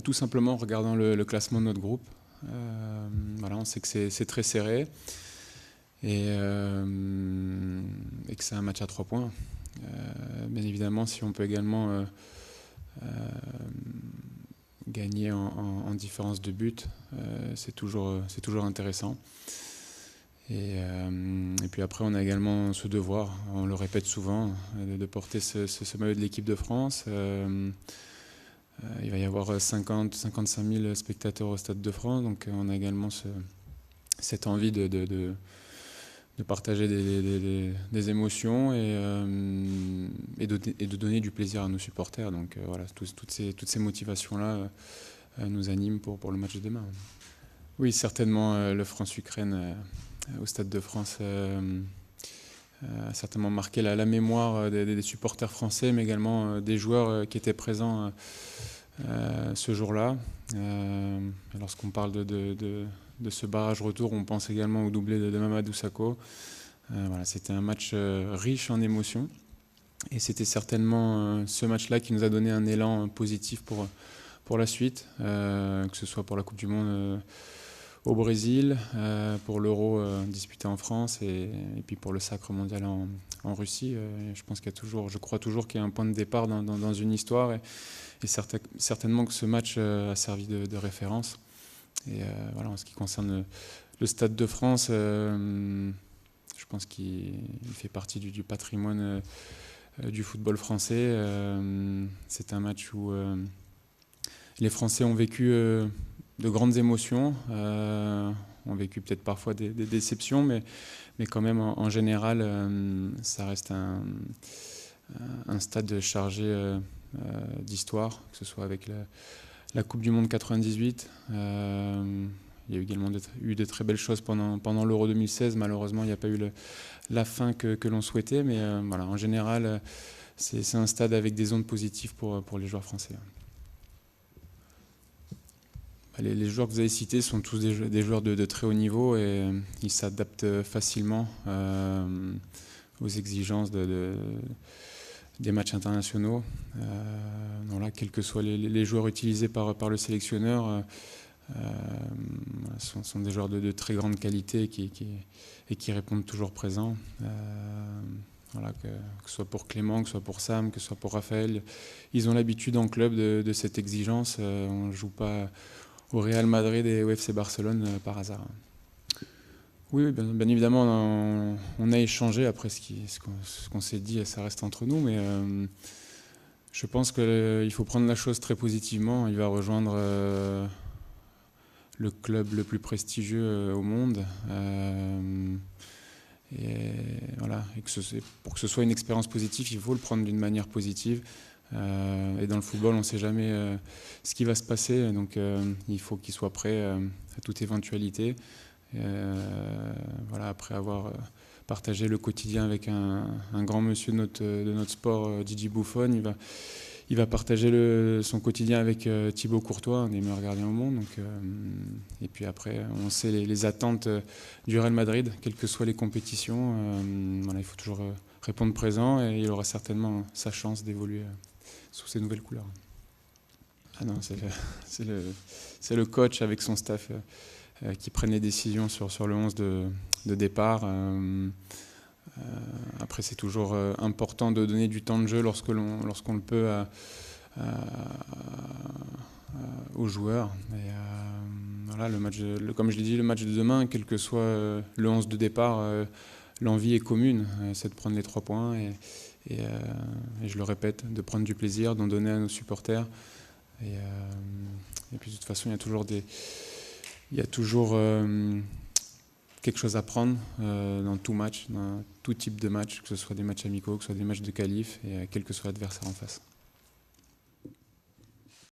Tout simplement en regardant le classement de notre groupe. Voilà, on sait que c'est très serré et que c'est un match à 3 points. Bien évidemment, si on peut également gagner en différence de but, c'est toujours intéressant. Et puis après, on a également ce devoir, on le répète souvent, de porter ce maillot de l'équipe de France. Il va y avoir 50-55 000 spectateurs au Stade de France, donc on a également cette envie de partager des émotions et de donner du plaisir à nos supporters. Donc voilà, toutes ces motivations-là nous animent pour le match de demain. Oui, certainement, le France-Ukraine au Stade de France a certainement marqué la mémoire des supporters français, mais également des joueurs qui étaient présents ce jour-là. Lorsqu'on parle de ce barrage retour, on pense également au doublé de Mamadou Sakho. Voilà, c'était un match riche en émotions. Et c'était certainement ce match-là qui nous a donné un élan positif pour la suite, que ce soit pour la Coupe du Monde au Brésil, pour l'Euro disputé en France et puis pour le sacre mondial en Russie. Je crois toujours qu'il y a un point de départ dans une histoire et certainement que ce match a servi de référence. Et voilà, en ce qui concerne le Stade de France, je pense qu'il fait partie du patrimoine du football français. C'est un match où les Français ont vécu de grandes émotions, ont vécu peut-être parfois des déceptions, mais quand même en général, ça reste un stade chargé d'histoire, que ce soit avec la Coupe du Monde 98. Il y a également eu de très belles choses pendant l'Euro 2016. Malheureusement, il n'y a pas eu la fin que l'on souhaitait, mais voilà, en général, c'est un stade avec des ondes positives pour les joueurs français. Les joueurs que vous avez cités sont tous des joueurs de très haut niveau et ils s'adaptent facilement aux exigences des matchs internationaux. Voilà, quels que soient les joueurs utilisés par le sélectionneur, sont des joueurs de très grande qualité et qui répondent toujours présents. Voilà, que ce soit pour Clément, que ce soit pour Sam, que ce soit pour Raphaël. Ils ont l'habitude en club de cette exigence. On ne joue pas au Real Madrid et au FC Barcelone par hasard. Oui, bien évidemment, on a échangé. Après, ce qu'on s'est dit, ça reste entre nous, mais je pense qu'il faut prendre la chose très positivement. Il va rejoindre le club le plus prestigieux au monde. Et voilà, pour que ce soit une expérience positive, il faut le prendre d'une manière positive. Et dans le football, on ne sait jamais ce qui va se passer, donc il faut qu'il soit prêt à toute éventualité. Voilà, après avoir partagé le quotidien avec un grand monsieur de notre sport, Didier Buffon, il va partager son quotidien avec Thibaut Courtois, un des meilleurs gardiens au monde. Donc, et puis après, on sait les attentes du Real Madrid, quelles que soient les compétitions. Voilà, il faut toujours répondre présent et il aura certainement sa chance d'évoluer sous ces nouvelles couleurs. Ah non, c'est le coach avec son staff qui prennent les décisions sur le 11 de départ. Après, c'est toujours important de donner du temps de jeu lorsqu'on le peut aux joueurs. Et, voilà, comme je l'ai dit, le match de demain, quel que soit le 11 de départ, l'envie est commune, c'est de prendre les 3 points et je le répète, de prendre du plaisir, d'en donner à nos supporters. Et puis de toute façon, il y a toujours quelque chose à prendre dans tout match, dans tout type de match, que ce soit des matchs amicaux, que ce soit des matchs de qualif, et quel que soit l'adversaire en face.